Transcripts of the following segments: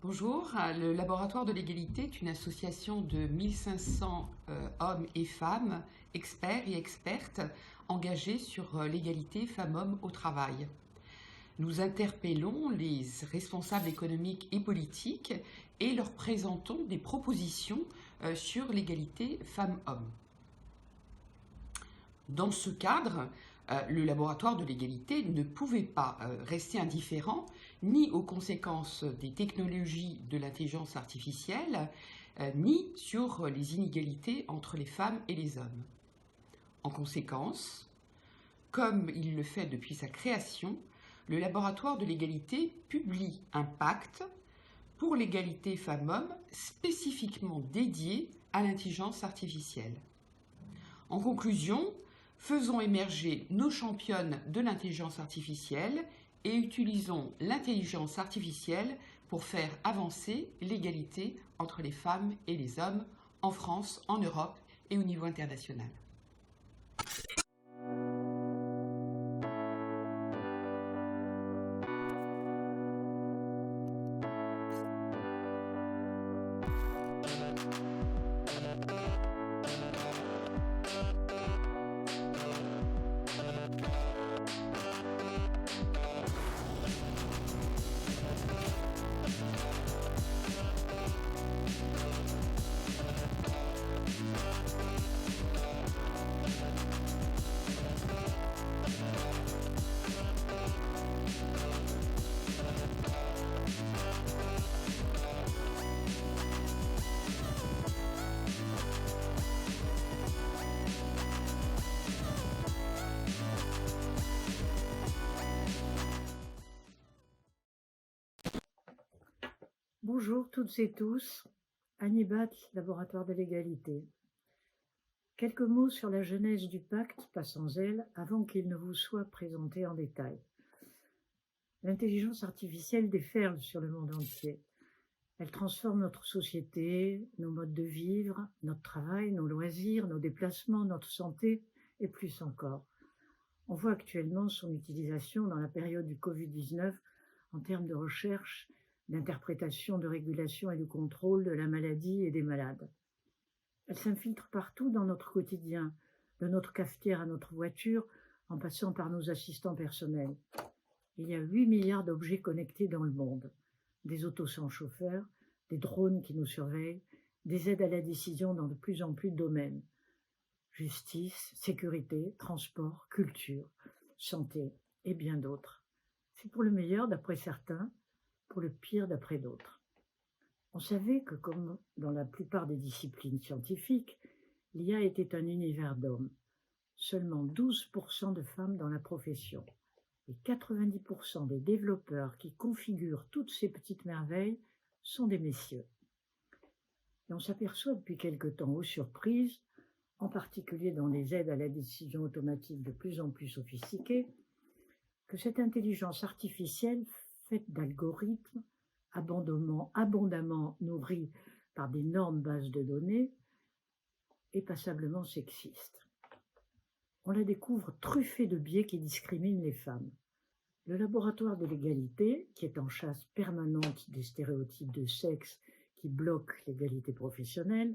Bonjour, le Laboratoire de l'égalité est une association de 1500 hommes et femmes, experts et expertes, engagés sur l'égalité femmes-hommes au travail. Nous interpellons les responsables économiques et politiques et leur présentons des propositions sur l'égalité femmes-hommes. Dans ce cadre, le laboratoire de l'égalité ne pouvait pas rester indifférent ni aux conséquences des technologies de l'intelligence artificielle, ni sur les inégalités entre les femmes et les hommes. En conséquence, comme il le fait depuis sa création, le laboratoire de l'égalité publie un pacte pour l'égalité femmes-hommes spécifiquement dédié à l'intelligence artificielle. En conclusion, faisons émerger nos championnes de l'intelligence artificielle et utilisons l'intelligence artificielle pour faire avancer l'égalité entre les femmes et les hommes en France, en Europe et au niveau international. Bonjour toutes et tous, Annie Batz, Laboratoire de l'égalité. Quelques mots sur la genèse du pacte, pas sans elle, avant qu'il ne vous soit présenté en détail. L'intelligence artificielle déferle sur le monde entier. Elle transforme notre société, nos modes de vivre, notre travail, nos loisirs, nos déplacements, notre santé et plus encore. On voit actuellement son utilisation dans la période du Covid-19 en termes de recherche, d'interprétation, de régulation et de contrôle de la maladie et des malades. Elle s'infiltre partout dans notre quotidien, de notre cafetière à notre voiture, en passant par nos assistants personnels. Il y a 8 milliards d'objets connectés dans le monde, des autos sans chauffeur, des drones qui nous surveillent, des aides à la décision dans de plus en plus de domaines. Justice, sécurité, transport, culture, santé et bien d'autres. C'est pour le meilleur d'après certains, pour le pire d'après d'autres. On savait que, comme dans la plupart des disciplines scientifiques, l'IA était un univers d'hommes. Seulement 12% de femmes dans la profession. Et 90% des développeurs qui configurent toutes ces petites merveilles sont des messieurs. Et on s'aperçoit depuis quelque temps, aux surprises, en particulier dans les aides à la décision automatique de plus en plus sophistiquées, que cette intelligence artificielle faite d'algorithmes abondamment nourris par d'énormes bases de données est passablement sexiste. On la découvre truffée de biais qui discriminent les femmes. Le laboratoire de l'égalité, qui est en chasse permanente des stéréotypes de sexe qui bloquent l'égalité professionnelle,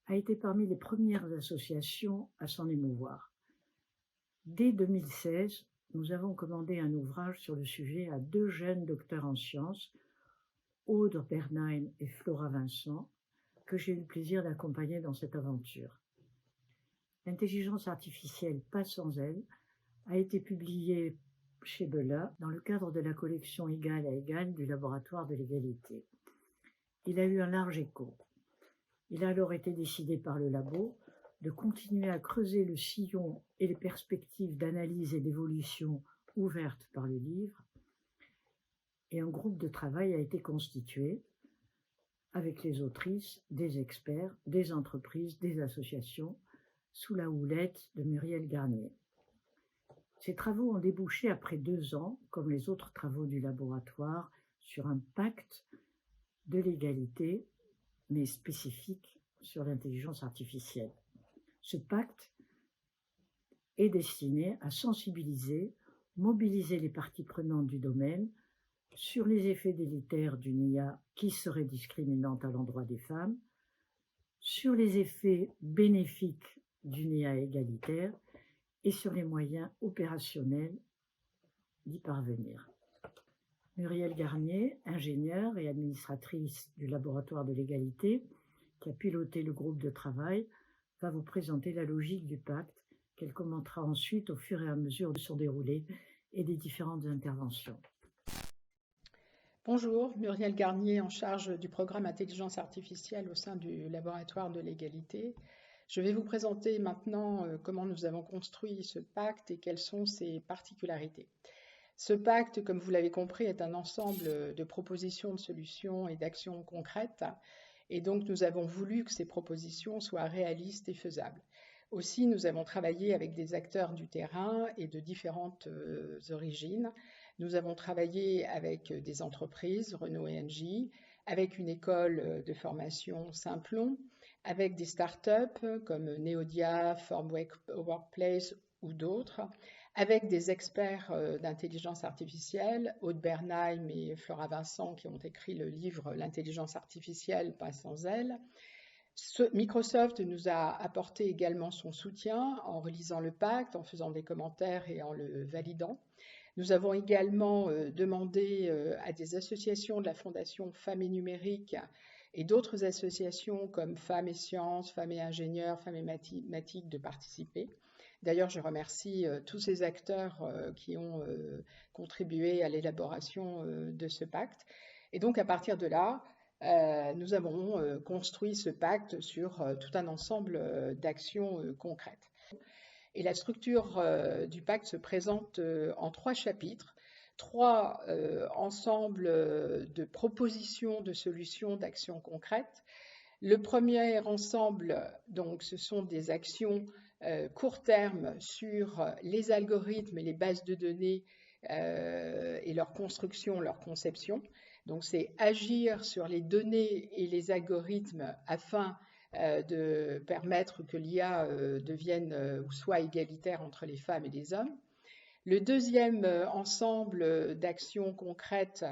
a été parmi les premières associations à s'en émouvoir. Dès 2016, nous avons commandé un ouvrage sur le sujet à 2 jeunes docteurs en sciences, Aude Bernheim et Flora Vincent, que j'ai eu le plaisir d'accompagner dans cette aventure. L'intelligence artificielle, pas sans elle, a été publiée chez Belin dans le cadre de la collection Égal à égal du Laboratoire de l'égalité. Il a eu un large écho. Il a alors été décidé par le labo de continuer à creuser le sillon et les perspectives d'analyse et d'évolution ouvertes par le livre. Et un groupe de travail a été constitué avec les autrices, des experts, des entreprises, des associations, sous la houlette de Muriel Garnier. Ces travaux ont débouché après 2 ans, comme les autres travaux du laboratoire, sur un pacte de l'égalité, mais spécifique sur l'intelligence artificielle. Ce pacte est destiné à sensibiliser, mobiliser les parties prenantes du domaine sur les effets délétères d'une IA qui serait discriminante à l'endroit des femmes, sur les effets bénéfiques d'une IA égalitaire et sur les moyens opérationnels d'y parvenir. Muriel Garnier, ingénieure et administratrice du laboratoire de l'égalité, qui a piloté le groupe de travail, va vous présenter la logique du pacte qu'elle commentera ensuite au fur et à mesure de son déroulé et des différentes interventions. Bonjour, Muriel Garnier en charge du programme Intelligence artificielle au sein du laboratoire de l'égalité. Je vais vous présenter maintenant comment nous avons construit ce pacte et quelles sont ses particularités. Ce pacte, comme vous l'avez compris, est un ensemble de propositions, de solutions et d'actions concrètes. Et donc, nous avons voulu que ces propositions soient réalistes et faisables. Aussi, nous avons travaillé avec des acteurs du terrain et de différentes origines. Nous avons travaillé avec des entreprises, Renault et Engie, avec une école de formation Simplon, avec des startups comme Neodia, Form Workplace ou d'autres, avec des experts d'intelligence artificielle, Aude Bernheim et Flora Vincent, qui ont écrit le livre « L'intelligence artificielle, pas sans elle ». Microsoft nous a apporté également son soutien en relisant le pacte, en faisant des commentaires et en le validant. Nous avons également demandé à des associations de la Fondation Femmes et Numérique et d'autres associations comme Femmes et Sciences, Femmes et Ingénieurs, Femmes et Mathématiques de participer. D'ailleurs, je remercie tous ces acteurs qui ont contribué à l'élaboration de ce pacte. Et donc, à partir de là, nous avons construit ce pacte sur tout un ensemble d'actions concrètes. Et la structure du pacte se présente en 3 chapitres, 3 ensembles de propositions, de solutions, d'actions concrètes. Le premier ensemble, donc, ce sont des actions court terme sur les algorithmes et les bases de données et leur construction, leur conception. Donc, c'est agir sur les données et les algorithmes afin de permettre que l'IA devienne ou soit égalitaire entre les femmes et les hommes. Le deuxième ensemble d'actions concrètes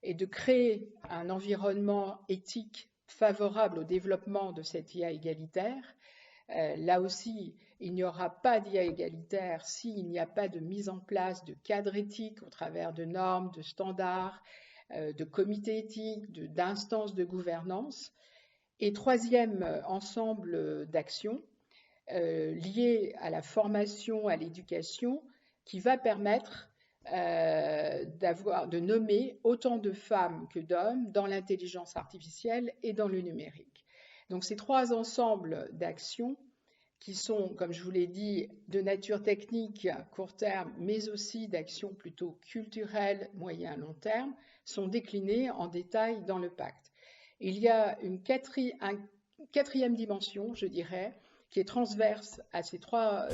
est de créer un environnement éthique favorable au développement de cette IA égalitaire. Là aussi, il n'y aura pas d'IA égalitaire s'il n'y a pas de mise en place de cadres éthiques au travers de normes, de standards, de comités éthiques, d'instances de gouvernance. Et troisième ensemble d'actions liées à la formation, à l'éducation, qui va permettre de nommer autant de femmes que d'hommes dans l'intelligence artificielle et dans le numérique. Donc ces 3 ensembles d'actions qui sont, comme je vous l'ai dit, de nature technique à court terme, mais aussi d'actions plutôt culturelles, moyen, long terme, sont déclinés en détail dans le pacte. Il y a une quatrième dimension, je dirais, qui est transverse à ces 3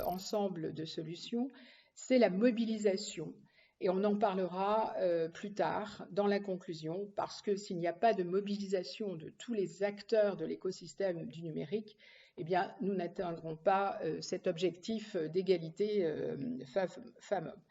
ensembles de solutions, c'est la mobilisation. Et on en parlera plus tard dans la conclusion, parce que s'il n'y a pas de mobilisation de tous les acteurs de l'écosystème du numérique, eh bien, nous n'atteindrons pas cet objectif d'égalité femmes-hommes.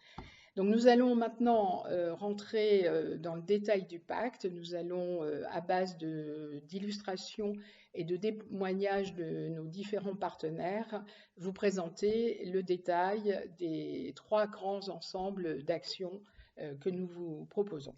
Donc nous allons maintenant rentrer dans le détail du pacte. Nous allons, à base d'illustrations et de témoignages de nos différents partenaires, vous présenter le détail des 3 grands ensembles d'actions que nous vous proposons.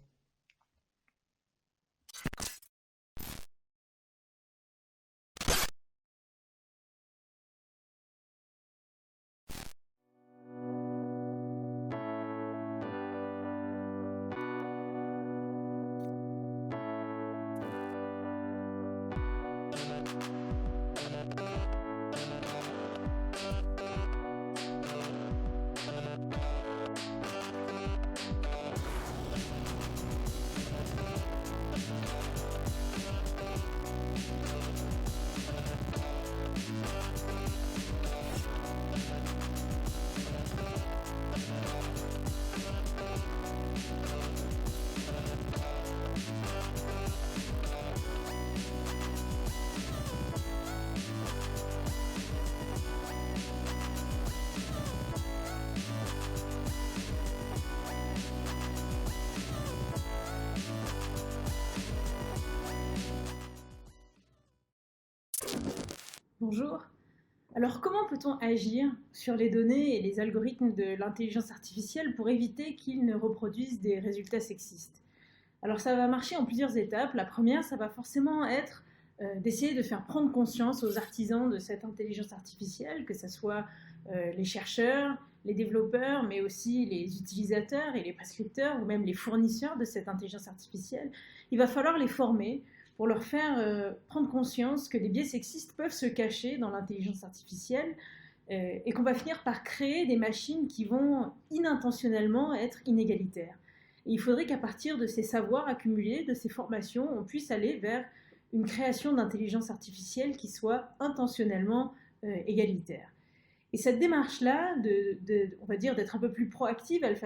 Bonjour. Alors, comment peut-on agir sur les données et les algorithmes de l'intelligence artificielle pour éviter qu'ils ne reproduisent des résultats sexistes? Alors, ça va marcher en plusieurs étapes. La première, ça va forcément être d'essayer de faire prendre conscience aux artisans de cette intelligence artificielle, que ce soit les chercheurs, les développeurs, mais aussi les utilisateurs et les prescripteurs, ou même les fournisseurs de cette intelligence artificielle. Il va falloir les former pour leur faire prendre conscience que les biais sexistes peuvent se cacher dans l'intelligence artificielle et qu'on va finir par créer des machines qui vont inintentionnellement être inégalitaires. Et il faudrait qu'à partir de ces savoirs accumulés, de ces formations, on puisse aller vers une création d'intelligence artificielle qui soit intentionnellement égalitaire. Et cette démarche-là, on va dire d'être un peu plus proactive, elle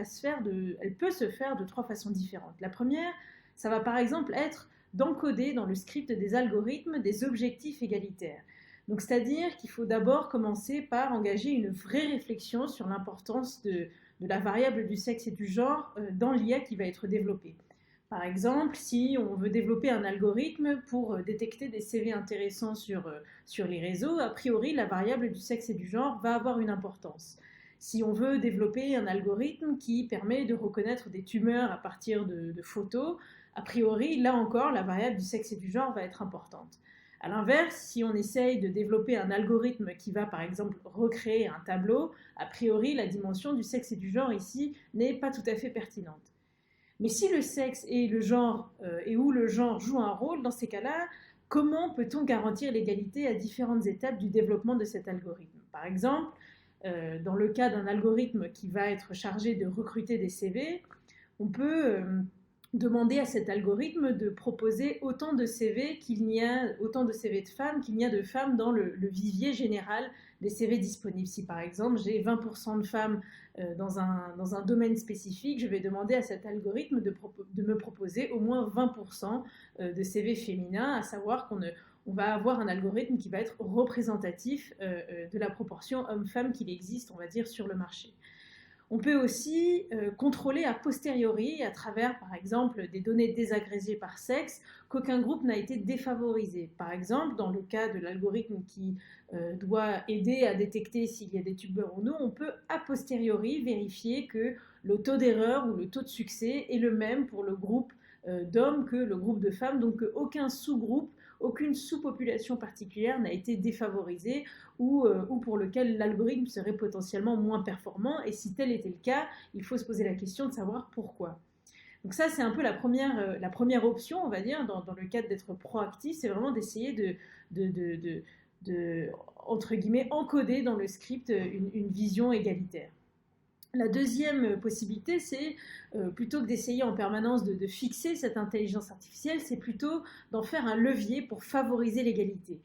peut se faire de 3 façons différentes. La première, ça va par exemple être d'encoder dans le script des algorithmes des objectifs égalitaires. Donc, c'est-à-dire qu'il faut d'abord commencer par engager une vraie réflexion sur l'importance de la variable du sexe et du genre dans l'IA qui va être développée. Par exemple, si on veut développer un algorithme pour détecter des CV intéressants sur les réseaux, a priori, la variable du sexe et du genre va avoir une importance. Si on veut développer un algorithme qui permet de reconnaître des tumeurs à partir de photos, a priori, là encore, la variable du sexe et du genre va être importante. A l'inverse, si on essaye de développer un algorithme qui va, par exemple, recréer un tableau, a priori, la dimension du sexe et du genre ici n'est pas tout à fait pertinente. Mais si le sexe et le genre, et où le genre joue un rôle, dans ces cas-là, comment peut-on garantir l'égalité à différentes étapes du développement de cet algorithme? Par exemple, dans le cas d'un algorithme qui va être chargé de recruter des CV, on peut demander à cet algorithme de proposer autant de CV de femmes qu'il n'y a de femmes dans le vivier général des CV disponibles. Si par exemple j'ai 20% de femmes dans un domaine spécifique, je vais demander à cet algorithme de me proposer au moins 20% de CV féminins, à savoir qu'on va avoir un algorithme qui va être représentatif de la proportion homme-femme qu'il existe, on va dire, sur le marché. On peut aussi contrôler a posteriori, à travers par exemple des données désagrégées par sexe, qu'aucun groupe n'a été défavorisé. Par exemple, dans le cas de l'algorithme qui doit aider à détecter s'il y a des tumeurs ou non, on peut a posteriori vérifier que le taux d'erreur ou le taux de succès est le même pour le groupe d'hommes que le groupe de femmes, donc aucun sous-groupe, aucune sous-population particulière n'a été défavorisée ou pour lequel l'algorithme serait potentiellement moins performant. Et si tel était le cas, il faut se poser la question de savoir pourquoi. Donc ça, c'est un peu la première option, on va dire, dans le cadre d'être proactif, c'est vraiment d'essayer de entre guillemets, encoder dans le script une vision égalitaire. La deuxième possibilité, c'est plutôt que d'essayer en permanence de fixer cette intelligence artificielle, c'est plutôt d'en faire un levier pour favoriser l'égalité.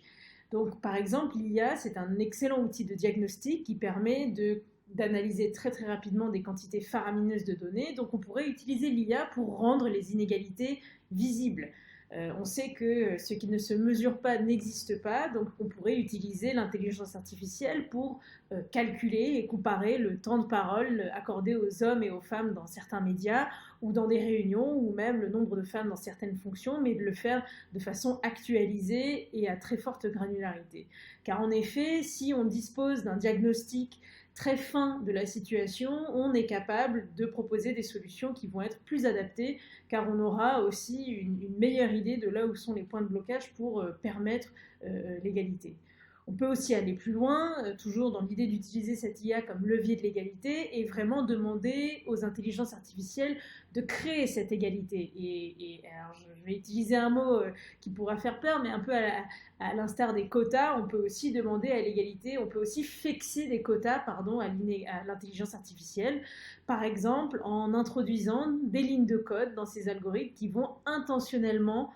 Donc, par exemple, l'IA, c'est un excellent outil de diagnostic qui permet d'analyser très très rapidement des quantités faramineuses de données. Donc, on pourrait utiliser l'IA pour rendre les inégalités visibles. On sait que ce qui ne se mesure pas n'existe pas, donc on pourrait utiliser l'intelligence artificielle pour calculer et comparer le temps de parole accordé aux hommes et aux femmes dans certains médias ou dans des réunions, ou même le nombre de femmes dans certaines fonctions, mais de le faire de façon actualisée et à très forte granularité. Car en effet, si on dispose d'un diagnostic très fin de la situation, on est capable de proposer des solutions qui vont être plus adaptées, car on aura aussi une meilleure idée de là où sont les points de blocage pour permettre l'égalité. On peut aussi aller plus loin, toujours dans l'idée d'utiliser cette IA comme levier de l'égalité et vraiment demander aux intelligences artificielles de créer cette égalité. Et alors je vais utiliser un mot qui pourra faire peur, mais un peu à l'instar des quotas, on peut aussi demander à l'égalité, on peut aussi fixer des quotas à l'intelligence artificielle, par exemple en introduisant des lignes de code dans ces algorithmes qui vont intentionnellement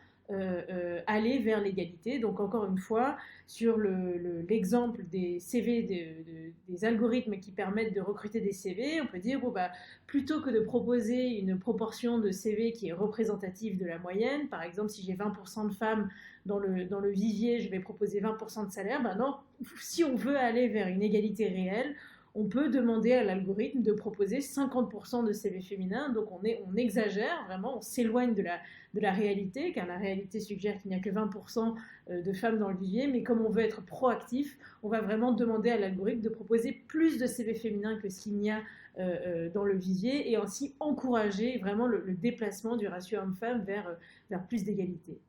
aller vers l'égalité. Donc encore une fois, sur l'exemple des CV, des algorithmes qui permettent de recruter des CV, on peut dire plutôt que de proposer une proportion de CV qui est représentative de la moyenne, par exemple si j'ai 20% de femmes dans le vivier, je vais proposer 20% de salaire, non, si on veut aller vers une égalité réelle, on peut demander à l'algorithme de proposer 50% de CV féminins. Donc on exagère vraiment, on s'éloigne de la réalité, car la réalité suggère qu'il n'y a que 20% de femmes dans le vivier. Mais comme on veut être proactif, on va vraiment demander à l'algorithme de proposer plus de CV féminins que ce qu'il n'y a dans le vivier, et ainsi encourager vraiment le déplacement du ratio homme-femme vers plus d'égalité.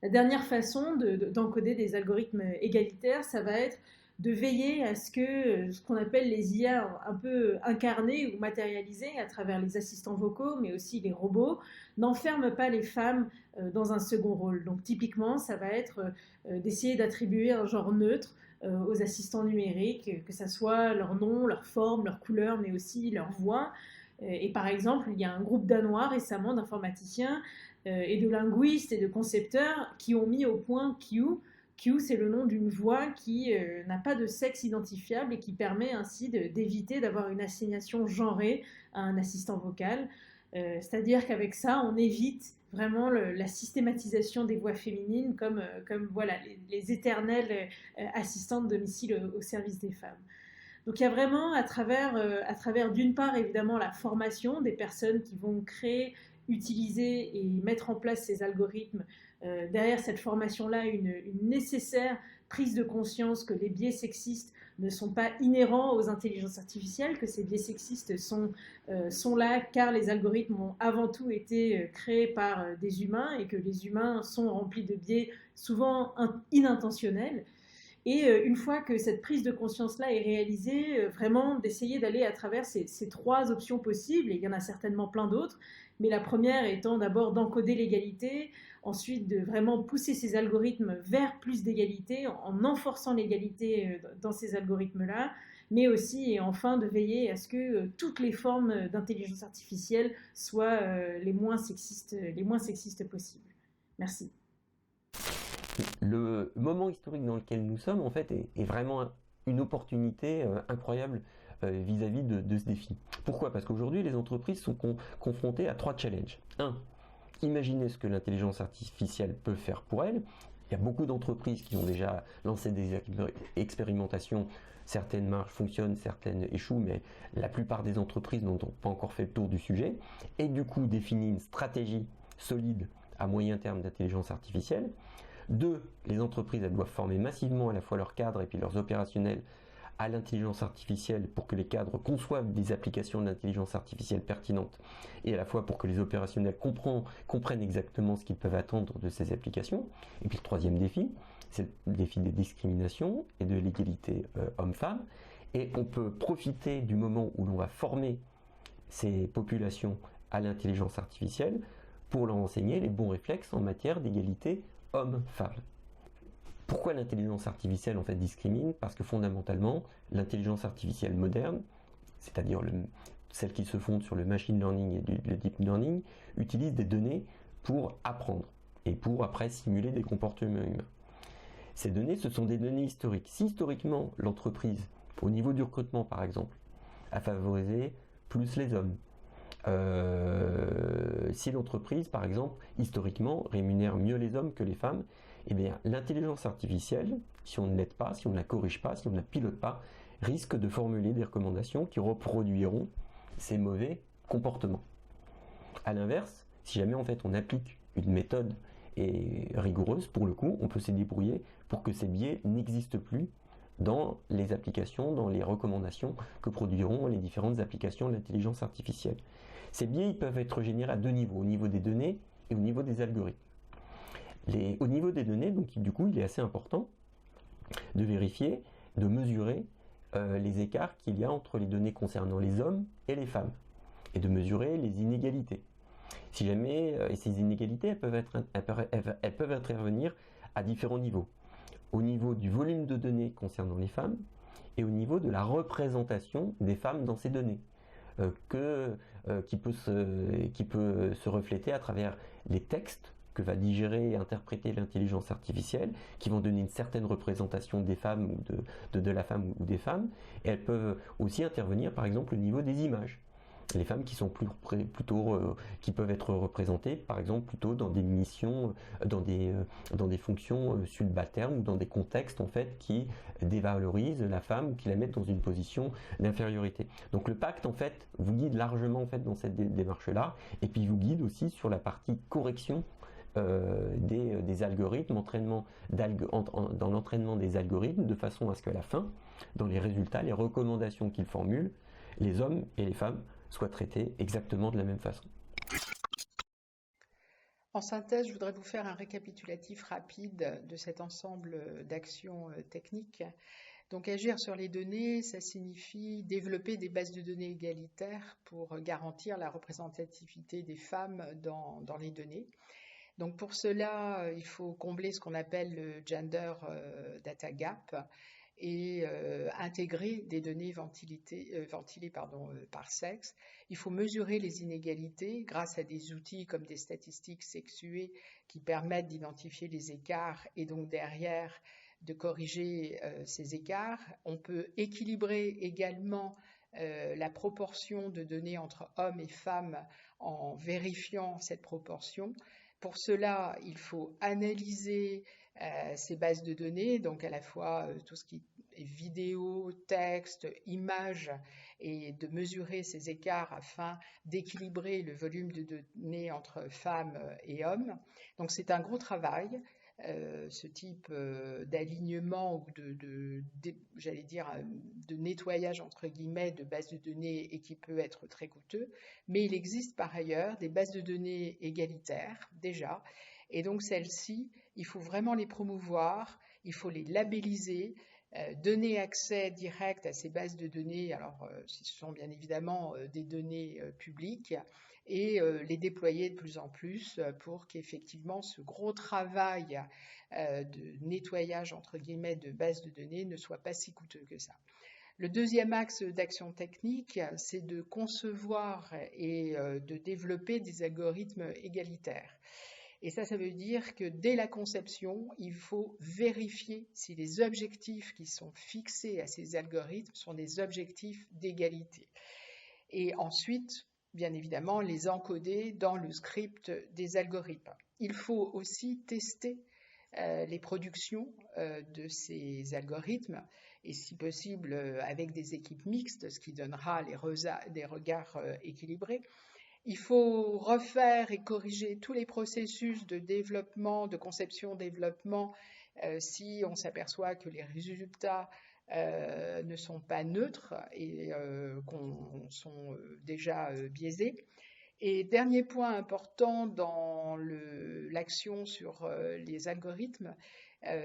La dernière façon d'encoder des algorithmes égalitaires, ça va être de veiller à ce que ce qu'on appelle les IA un peu incarnées ou matérialisées à travers les assistants vocaux, mais aussi les robots, n'enferment pas les femmes dans un second rôle. Donc typiquement, ça va être d'essayer d'attribuer un genre neutre aux assistants numériques, que ce soit leur nom, leur forme, leur couleur, mais aussi leur voix. Et par exemple, il y a un groupe danois récemment d'informaticiens et de linguistes et de concepteurs qui ont mis au point Q. Q, c'est le nom d'une voix qui n'a pas de sexe identifiable et qui permet ainsi d'éviter d'avoir une assignation genrée à un assistant vocal. C'est-à-dire qu'avec ça, on évite vraiment la systématisation des voix féminines comme voilà, les éternelles assistantes de domicile au service des femmes. Donc il y a vraiment à travers d'une part évidemment la formation des personnes qui vont créer, utiliser et mettre en place ces algorithmes. Derrière cette formation-là, une nécessaire prise de conscience que les biais sexistes ne sont pas inhérents aux intelligences artificielles, que ces biais sexistes sont là car les algorithmes ont avant tout été créés par des humains et que les humains sont remplis de biais souvent inintentionnels. Et une fois que cette prise de conscience-là est réalisée, vraiment d'essayer d'aller à travers ces trois options possibles, et il y en a certainement plein d'autres, mais la première étant d'abord d'encoder l'égalité, ensuite de vraiment pousser ces algorithmes vers plus d'égalité en enforçant l'égalité dans ces algorithmes-là, mais aussi et enfin de veiller à ce que toutes les formes d'intelligence artificielle soient les moins sexistes possibles. Merci. Le moment historique dans lequel nous sommes, en fait, est vraiment une opportunité incroyable vis-à-vis de ce défi. Pourquoi ? Parce qu'aujourd'hui, les entreprises sont confrontées à 3 challenges. 1. Imaginer ce que l'intelligence artificielle peut faire pour elles. Il y a beaucoup d'entreprises qui ont déjà lancé des expérimentations. Certaines marches fonctionnent, certaines échouent, mais la plupart des entreprises n'ont pas encore fait le tour du sujet. Et du coup, définir une stratégie solide à moyen terme d'intelligence artificielle. 2. Les entreprises, elles doivent former massivement à la fois leurs cadres et puis leurs opérationnels à l'intelligence artificielle pour que les cadres conçoivent des applications d'intelligence artificielle pertinentes et à la fois pour que les opérationnels comprennent exactement ce qu'ils peuvent attendre de ces applications. Et puis le 3e défi, c'est le défi des discriminations et de l'égalité homme-femme. Et on peut profiter du moment où l'on va former ces populations à l'intelligence artificielle pour leur enseigner les bons réflexes en matière d'égalité homme-femme. Pourquoi l'intelligence artificielle en fait discrimine ? Parce que fondamentalement, l'intelligence artificielle moderne, c'est-à-dire celle qui se fonde sur le machine learning et le deep learning, utilise des données pour apprendre et pour après simuler des comportements humains. Ces données, ce sont des données historiques. Si historiquement, l'entreprise, au niveau du recrutement par exemple, a favorisé plus les hommes, si l'entreprise, par exemple, historiquement, rémunère mieux les hommes que les femmes, eh bien, l'intelligence artificielle, si on ne l'aide pas, si on ne la corrige pas, si on ne la pilote pas, risque de formuler des recommandations qui reproduiront ces mauvais comportements. A l'inverse, si jamais en fait on applique une méthode rigoureuse, pour le coup, on peut se débrouiller pour que ces biais n'existent plus dans les applications, dans les recommandations que produiront les différentes applications de l'intelligence artificielle. Ces biais ils peuvent être générés à 2 niveaux, au niveau des données et au niveau des algorithmes. Au niveau des données, donc, du coup, il est assez important de vérifier, de mesurer les écarts qu'il y a entre les données concernant les hommes et les femmes, et de mesurer les inégalités. Si jamais, et ces inégalités, elles peuvent intervenir à différents niveaux. Au niveau du volume de données concernant les femmes et au niveau de la représentation des femmes dans ces données, qui peut se refléter à travers les textes que va digérer et interpréter l'intelligence artificielle, qui vont donner une certaine représentation des femmes ou de la femme ou des femmes. Et elles peuvent aussi intervenir par exemple au niveau des images. Les femmes qui sont qui peuvent être représentées, par exemple, plutôt dans des missions, dans des fonctions subalternes ou dans des contextes en fait qui dévalorisent la femme ou qui la mettent dans une position d'infériorité. Donc le pacte en fait vous guide largement en fait dans cette démarche-là, et puis il vous guide aussi sur la partie correction des algorithmes, dans l'entraînement des algorithmes, de façon à ce qu'à la fin, dans les résultats, les recommandations qu'ils formulent, les hommes et les femmes soient traités exactement de la même façon. En synthèse, je voudrais vous faire un récapitulatif rapide de cet ensemble d'actions techniques. Donc agir sur les données, ça signifie développer des bases de données égalitaires pour garantir la représentativité des femmes dans les données. Donc pour cela, il faut combler ce qu'on appelle le gender data gap et intégrer des données ventilées par sexe. Il faut mesurer les inégalités grâce à des outils comme des statistiques sexuées qui permettent d'identifier les écarts et donc derrière de corriger ces écarts. On peut équilibrer également la proportion de données entre hommes et femmes en vérifiant cette proportion. Pour cela, il faut analyser ces bases de données, donc à la fois tout ce qui est vidéo, texte, images, et de mesurer ces écarts afin d'équilibrer le volume de données entre femmes et hommes. Donc c'est un gros travail, ce type d'alignement ou de nettoyage entre guillemets de bases de données, et qui peut être très coûteux, mais il existe par ailleurs des bases de données égalitaires déjà, et donc celles-ci, il faut vraiment les promouvoir, il faut les labelliser, donner accès direct à ces bases de données, alors ce sont bien évidemment des données publiques, et les déployer de plus en plus pour qu'effectivement ce gros travail de nettoyage entre guillemets de bases de données ne soit pas si coûteux que ça. Le deuxième axe d'action technique, c'est de concevoir et de développer des algorithmes égalitaires. Et ça veut dire que dès la conception, il faut vérifier si les objectifs qui sont fixés à ces algorithmes sont des objectifs d'égalité. Et ensuite, bien évidemment, les encoder dans le script des algorithmes. Il faut aussi tester les productions de ces algorithmes, et si possible avec des équipes mixtes, ce qui donnera des regards équilibrés. Il faut refaire et corriger tous les processus de développement, de conception-développement, si on s'aperçoit que les résultats ne sont pas neutres et qu'on sont déjà biaisés. Et dernier point important dans l'action sur les algorithmes,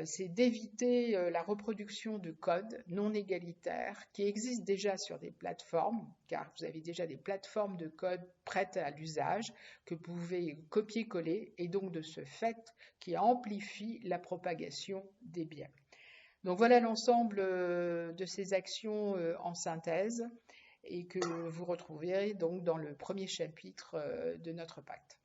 c'est d'éviter la reproduction de codes non égalitaires qui existent déjà sur des plateformes, car vous avez déjà des plateformes de code prêtes à l'usage que vous pouvez copier-coller, et donc de ce fait qui amplifie la propagation des biais. Donc voilà l'ensemble de ces actions en synthèse, et que vous retrouverez donc dans le premier chapitre de notre pacte.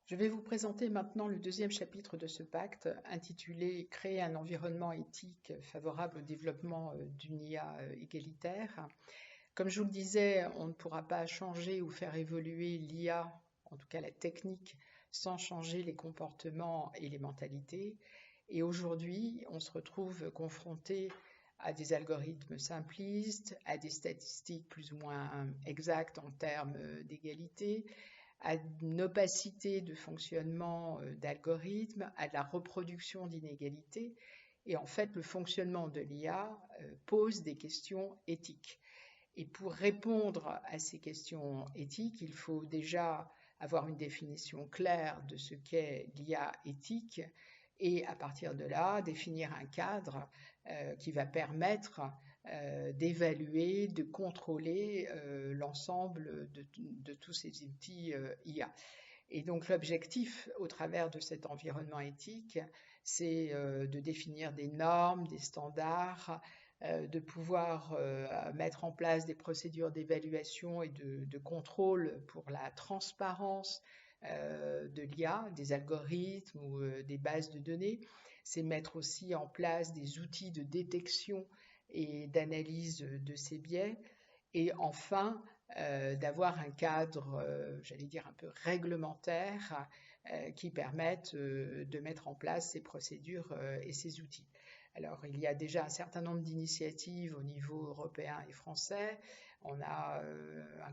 Je vais vous présenter maintenant le deuxième chapitre de ce pacte, intitulé « Créer un environnement éthique favorable au développement d'une IA égalitaire ». Comme je vous le disais, on ne pourra pas changer ou faire évoluer l'IA, en tout cas la technique, sans changer les comportements et les mentalités. Et aujourd'hui, on se retrouve confronté à des algorithmes simplistes, à des statistiques plus ou moins exactes en termes d'égalité, à une opacité de fonctionnement d'algorithmes, à de la reproduction d'inégalités. Et en fait, le fonctionnement de l'IA pose des questions éthiques. Et pour répondre à ces questions éthiques, il faut déjà avoir une définition claire de ce qu'est l'IA éthique, et à partir de là, définir un cadre qui va permettre d'évaluer, de contrôler l'ensemble de tous ces outils IA. Et donc l'objectif au travers de cet environnement éthique, c'est de définir des normes, des standards, de pouvoir mettre en place des procédures d'évaluation et de contrôle pour la transparence de l'IA, des algorithmes ou des bases de données. C'est mettre aussi en place des outils de détection et d'analyse de ces biais. Et enfin, d'avoir un cadre, j'allais dire, un peu réglementaire qui permette de mettre en place ces procédures et ces outils. Alors, il y a déjà un certain nombre d'initiatives au niveau européen et français. On a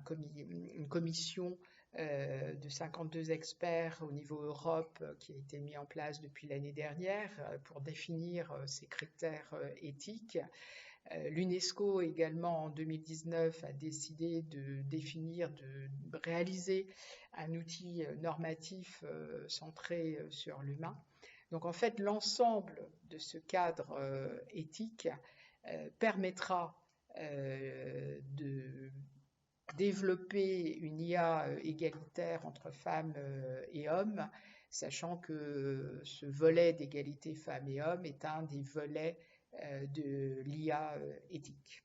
une commission de 52 experts au niveau Europe qui a été mis en place depuis l'année dernière pour définir ces critères éthiques. L'UNESCO également en 2019 a décidé de réaliser un outil normatif centré sur l'humain. Donc en fait, l'ensemble de ce cadre éthique permettra de développer une IA égalitaire entre femmes et hommes, sachant que ce volet d'égalité femmes et hommes est un des volets de l'IA éthique.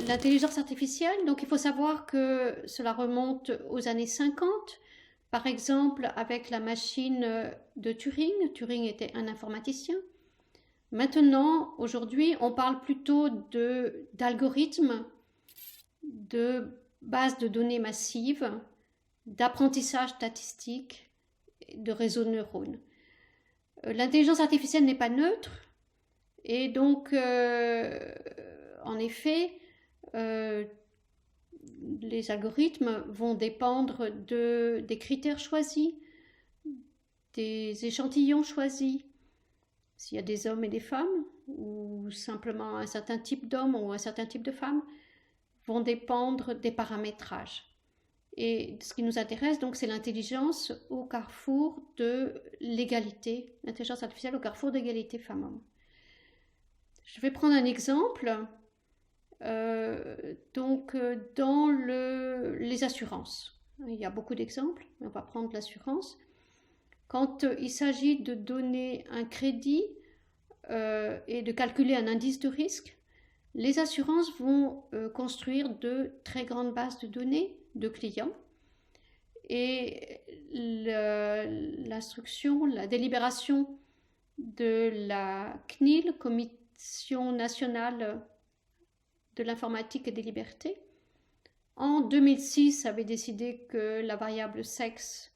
L'intelligence artificielle, donc il faut savoir que cela remonte aux années 50, par exemple avec la machine de Turing. Turing était un informaticien. Maintenant, aujourd'hui, on parle plutôt d'algorithmes, de bases de données massives, d'apprentissage statistique, de réseaux de neurones. L'intelligence artificielle n'est pas neutre et donc, en effet, les algorithmes vont dépendre des critères choisis, des échantillons choisis. S'il y a des hommes et des femmes, ou simplement un certain type d'hommes ou un certain type de femmes, vont dépendre des paramétrages. Et ce qui nous intéresse, donc, c'est l'intelligence au carrefour de l'égalité, l'intelligence artificielle au carrefour d'égalité femmes-hommes. Je vais prendre un exemple. Dans les assurances, il y a beaucoup d'exemples, mais on va prendre l'assurance. Quand il s'agit de donner un crédit et de calculer un indice de risque, les assurances vont construire de très grandes bases de données de clients et l'instruction, la délibération de la CNIL, Commission nationale de l'informatique et des libertés, en 2006 avait décidé que la variable sexe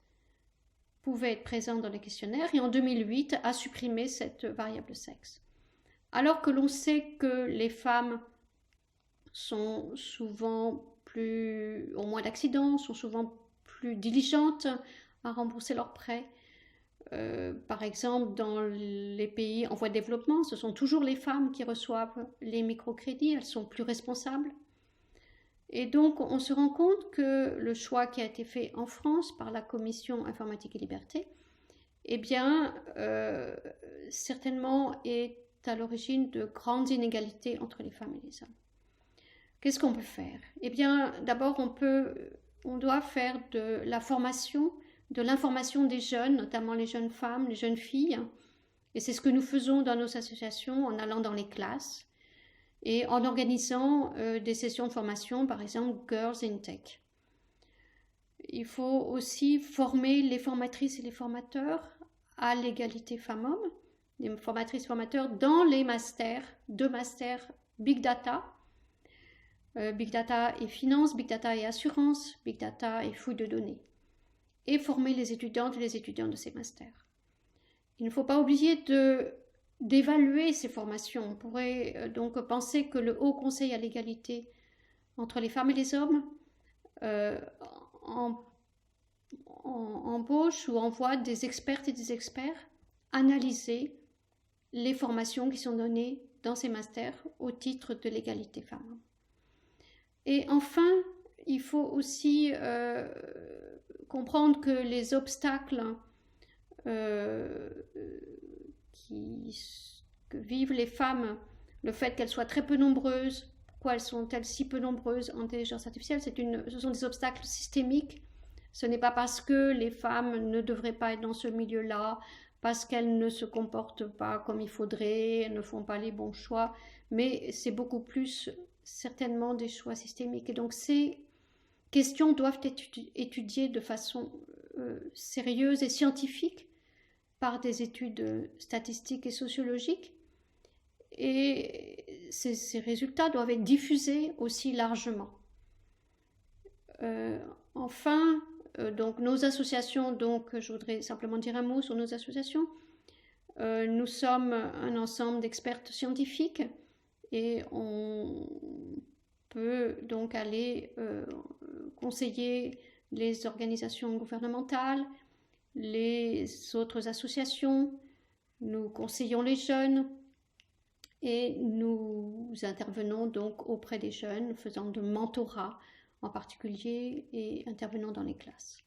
pouvait être présente dans les questionnaires et en 2008 a supprimé cette variable sexe. Alors que l'on sait que les femmes sont souvent ont moins d'accidents, sont souvent plus diligentes à rembourser leurs prêts. Par exemple, dans les pays en voie de développement, ce sont toujours les femmes qui reçoivent les microcrédits, elles sont plus responsables. Et donc, on se rend compte que le choix qui a été fait en France par la Commission informatique et liberté, eh bien, certainement est à l'origine de grandes inégalités entre les femmes et les hommes. Qu'est-ce qu'on peut faire? Eh bien, d'abord, on doit faire de la formation, de l'information des jeunes, notamment les jeunes femmes, les jeunes filles. Et c'est ce que nous faisons dans nos associations en allant dans les classes et en organisant des sessions de formation, par exemple Girls in Tech. Il faut aussi former les formatrices et les formateurs à l'égalité femmes-hommes, les formatrices et formateurs dans les masters, 2 masters Big Data, Big Data et finance, Big Data et assurance, Big Data et fouille de données, et former les étudiantes et les étudiants de ces masters. Il ne faut pas oublier d'évaluer ces formations. On pourrait donc penser que le Haut Conseil à l'égalité entre les femmes et les hommes embauche ou envoie des expertes et des experts analyser les formations qui sont données dans ces masters au titre de l'égalité femmes. Et enfin, il faut aussi comprendre que les obstacles que vivent les femmes, le fait qu'elles soient très peu nombreuses, pourquoi sont-elles si peu nombreuses en intelligence artificielle, ce sont des obstacles systémiques. Ce n'est pas parce que les femmes ne devraient pas être dans ce milieu-là, parce qu'elles ne se comportent pas comme il faudrait, elles ne font pas les bons choix, mais c'est beaucoup plus certainement des choix systémiques. Et donc ces questions doivent être étudiées de façon sérieuse et scientifique par des études statistiques et sociologiques. Et ces résultats doivent être diffusés aussi largement. Enfin, donc nos associations, donc je voudrais simplement dire un mot sur nos associations. Nous sommes un ensemble d'experts scientifiques et on peut donc aller conseiller les organisations gouvernementales, les autres associations, nous conseillons les jeunes et nous intervenons donc auprès des jeunes, faisant de mentorat en particulier et intervenant dans les classes.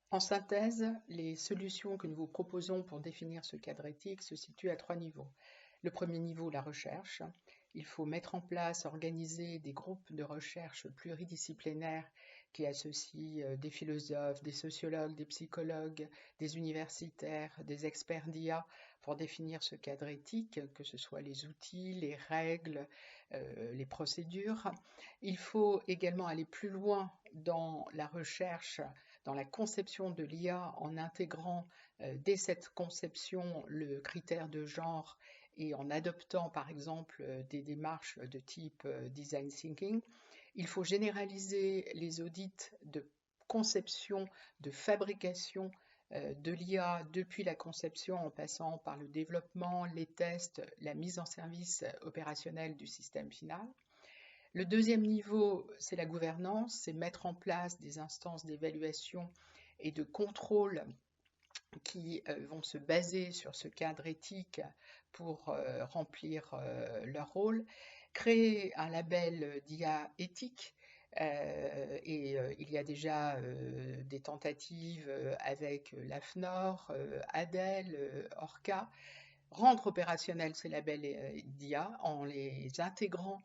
En synthèse, les solutions que nous vous proposons pour définir ce cadre éthique se situent à 3 niveaux. Le premier niveau, la recherche. Il faut mettre en place, organiser des groupes de recherche pluridisciplinaires qui associent des philosophes, des sociologues, des psychologues, des universitaires, des experts d'IA pour définir ce cadre éthique, que ce soit les outils, les règles, les procédures. Il faut également aller plus loin dans la recherche, dans la conception de l'IA en intégrant dès cette conception le critère de genre et en adoptant par exemple des démarches de type design thinking. Il faut généraliser les audits de conception, de fabrication de l'IA depuis la conception en passant par le développement, les tests, la mise en service opérationnelle du système final. Le deuxième niveau, c'est la gouvernance, c'est mettre en place des instances d'évaluation et de contrôle qui vont se baser sur ce cadre éthique pour remplir leur rôle. Créer un label d'IA éthique, et il y a déjà des tentatives avec l'AFNOR, ADEL, ORCA. Rendre opérationnels ces labels d'IA en les intégrant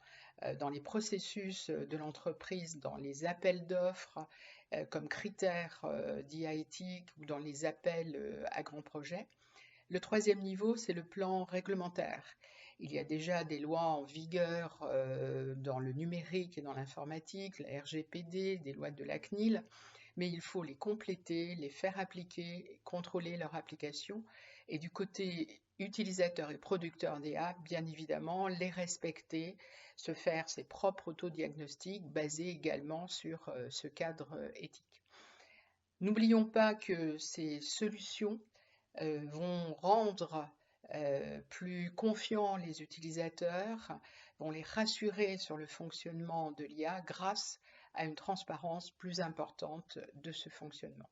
dans les processus de l'entreprise, dans les appels d'offres comme critères d'IA éthique ou dans les appels à grands projets. Le troisième niveau, c'est le plan réglementaire. Il y a déjà des lois en vigueur dans le numérique et dans l'informatique, la RGPD, des lois de la CNIL, mais il faut les compléter, les faire appliquer, contrôler leur application. Et du côté utilisateur et producteur d'IA, bien évidemment, les respecter, se faire ses propres autodiagnostics basés également sur ce cadre éthique. N'oublions pas que ces solutions vont rendre plus confiants les utilisateurs, vont les rassurer sur le fonctionnement de l'IA grâce à une transparence plus importante de ce fonctionnement.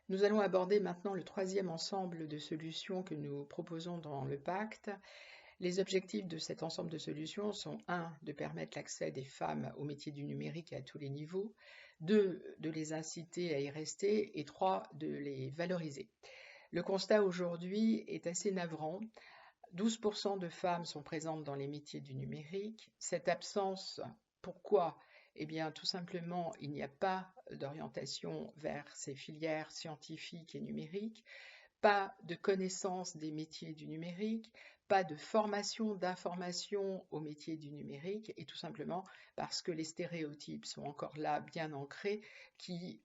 Nous allons aborder maintenant le troisième ensemble de solutions que nous proposons dans le pacte. Les objectifs de cet ensemble de solutions sont 1. De permettre l'accès des femmes aux métiers du numérique à tous les niveaux, 2. De les inciter à y rester et 3. De les valoriser. Le constat aujourd'hui est assez navrant. 12% de femmes sont présentes dans les métiers du numérique. Cette absence, pourquoi ? Eh bien, tout simplement, il n'y a pas d'orientation vers ces filières scientifiques et numériques, pas de connaissance des métiers du numérique, pas de formation, d'information au métier du numérique, et tout simplement parce que les stéréotypes sont encore là, bien ancrés, qui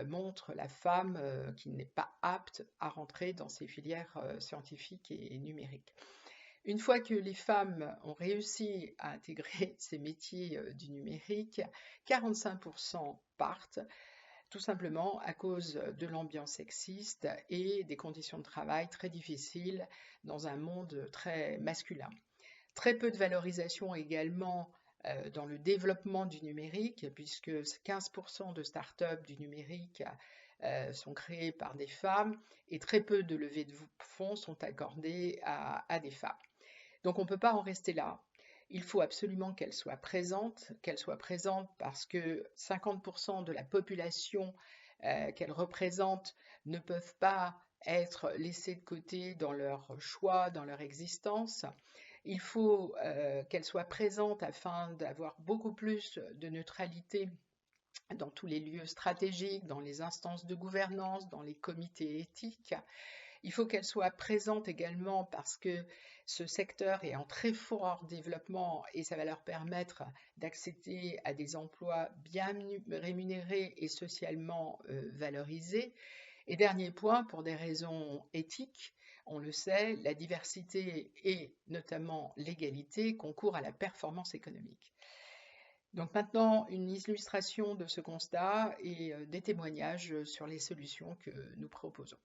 montrent la femme qui n'est pas apte à rentrer dans ces filières scientifiques et numériques. Une fois que les femmes ont réussi à intégrer ces métiers du numérique, 45% partent, tout simplement à cause de l'ambiance sexiste et des conditions de travail très difficiles dans un monde très masculin. Très peu de valorisation également dans le développement du numérique, puisque 15% de start-up du numérique sont créées par des femmes et très peu de levées de fonds sont accordées à des femmes. Donc on ne peut pas en rester là. Il faut absolument qu'elle soit présente parce que 50% de la population qu'elle représente ne peuvent pas être laissés de côté dans leur choix, dans leur existence. Il faut qu'elle soit présente afin d'avoir beaucoup plus de neutralité dans tous les lieux stratégiques, dans les instances de gouvernance, dans les comités éthiques. Il faut qu'elle soit présente également parce que ce secteur est en très fort développement et ça va leur permettre d'accéder à des emplois bien rémunérés et socialement valorisés. Et dernier point, pour des raisons éthiques, on le sait, la diversité et notamment l'égalité concourent à la performance économique. Donc maintenant, une illustration de ce constat et des témoignages sur les solutions que nous proposons.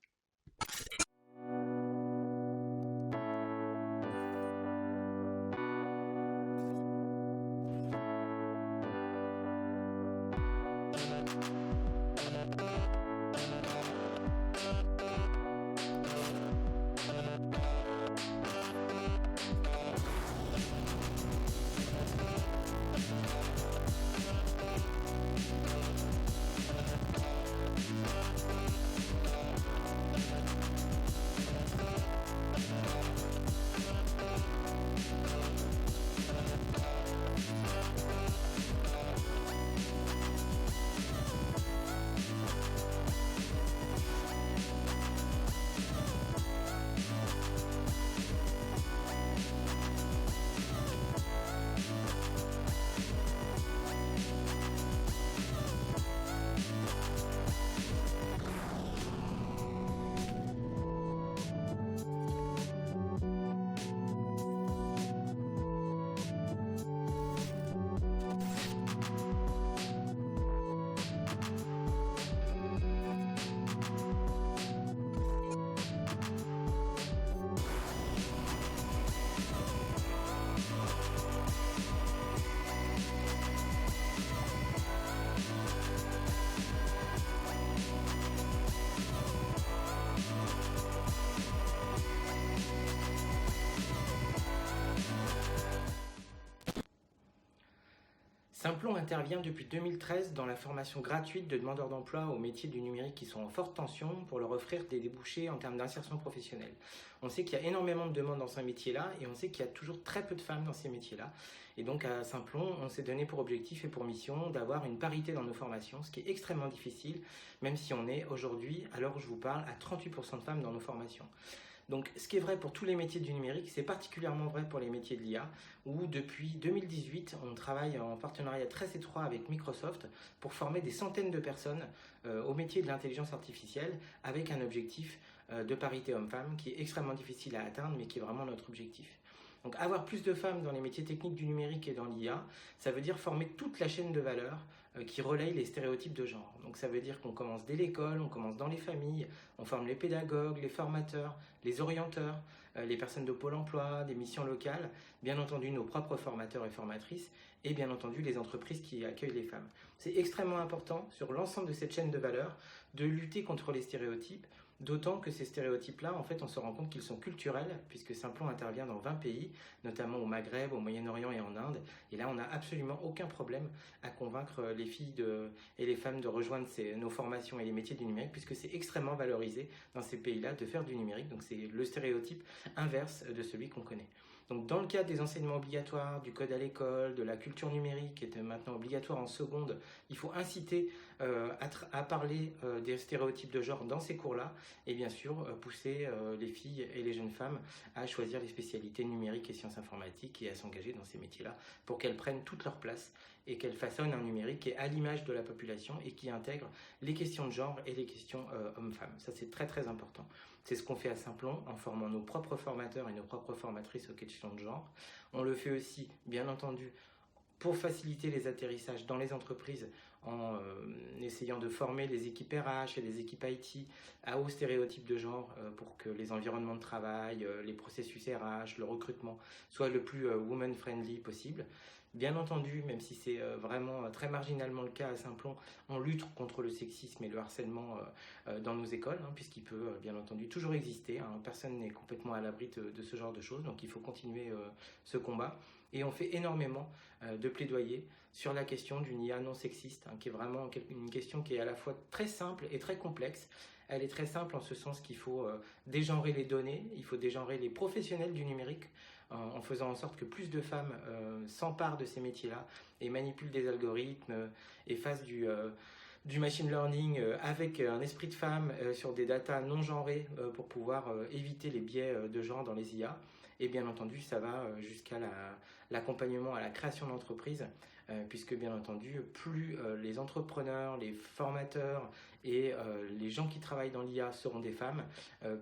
Simplon intervient depuis 2013 dans la formation gratuite de demandeurs d'emploi aux métiers du numérique qui sont en forte tension pour leur offrir des débouchés en termes d'insertion professionnelle. On sait qu'il y a énormément de demandes dans ces métiers-là et on sait qu'il y a toujours très peu de femmes dans ces métiers-là. Et donc à Simplon, on s'est donné pour objectif et pour mission d'avoir une parité dans nos formations, ce qui est extrêmement difficile, même si on est aujourd'hui, à l'heure où je vous parle, à 38% de femmes dans nos formations. Donc ce qui est vrai pour tous les métiers du numérique, c'est particulièrement vrai pour les métiers de l'IA, où depuis 2018, on travaille en partenariat très étroit avec Microsoft pour former des centaines de personnes au métier de l'intelligence artificielle avec un objectif de parité homme-femme qui est extrêmement difficile à atteindre, mais qui est vraiment notre objectif. Donc avoir plus de femmes dans les métiers techniques du numérique et dans l'IA, ça veut dire former toute la chaîne de valeur qui relaye les stéréotypes de genre. Donc ça veut dire qu'on commence dès l'école, on commence dans les familles, on forme les pédagogues, les formateurs, les orienteurs, les personnes de Pôle emploi, des missions locales, bien entendu nos propres formateurs et formatrices, et bien entendu les entreprises qui accueillent les femmes. C'est extrêmement important sur l'ensemble de cette chaîne de valeur de lutter contre les stéréotypes, d'autant que ces stéréotypes-là, en fait, on se rend compte qu'ils sont culturels, puisque Simplon intervient dans 20 pays, notamment au Maghreb, au Moyen-Orient et en Inde. Et là, on n'a absolument aucun problème à convaincre les filles et les femmes de rejoindre nos formations et les métiers du numérique, puisque c'est extrêmement valorisé dans ces pays-là de faire du numérique. Donc c'est le stéréotype inverse de celui qu'on connaît. Donc dans le cadre des enseignements obligatoires, du code à l'école, de la culture numérique qui est maintenant obligatoire en seconde, il faut inciter à parler des stéréotypes de genre dans ces cours-là et bien sûr pousser les filles et les jeunes femmes à choisir les spécialités numériques et sciences informatiques et à s'engager dans ces métiers-là pour qu'elles prennent toute leur place et qu'elles façonnent un numérique qui est à l'image de la population et qui intègre les questions de genre et les questions hommes-femmes. Ça, c'est très très important. C'est ce qu'on fait à Simplon en formant nos propres formateurs et nos propres formatrices aux questions de genre. On le fait aussi, bien entendu, pour faciliter les atterrissages dans les entreprises en essayant de former les équipes RH et les équipes IT aux stéréotypes de genre pour que les environnements de travail, les processus RH, le recrutement soient le plus woman-friendly possible. Bien entendu, même si c'est vraiment très marginalement le cas à Simplon, on lutte contre le sexisme et le harcèlement dans nos écoles, puisqu'il peut bien entendu toujours exister. Personne n'est complètement à l'abri de ce genre de choses, donc il faut continuer ce combat. Et on fait énormément de plaidoyer sur la question d'une IA non sexiste, qui est vraiment une question qui est à la fois très simple et très complexe. Elle est très simple en ce sens qu'il faut dégenrer les données, il faut dégenrer les professionnels du numérique en faisant en sorte que plus de femmes s'emparent de ces métiers-là et manipulent des algorithmes et fassent du machine learning avec un esprit de femme sur des datas non genrées pour pouvoir éviter les biais de genre dans les IA. Et bien entendu, ça va jusqu'à l'accompagnement à la création d'entreprises, puisque bien entendu, plus les entrepreneurs, les formateurs et les gens qui travaillent dans l'IA seront des femmes,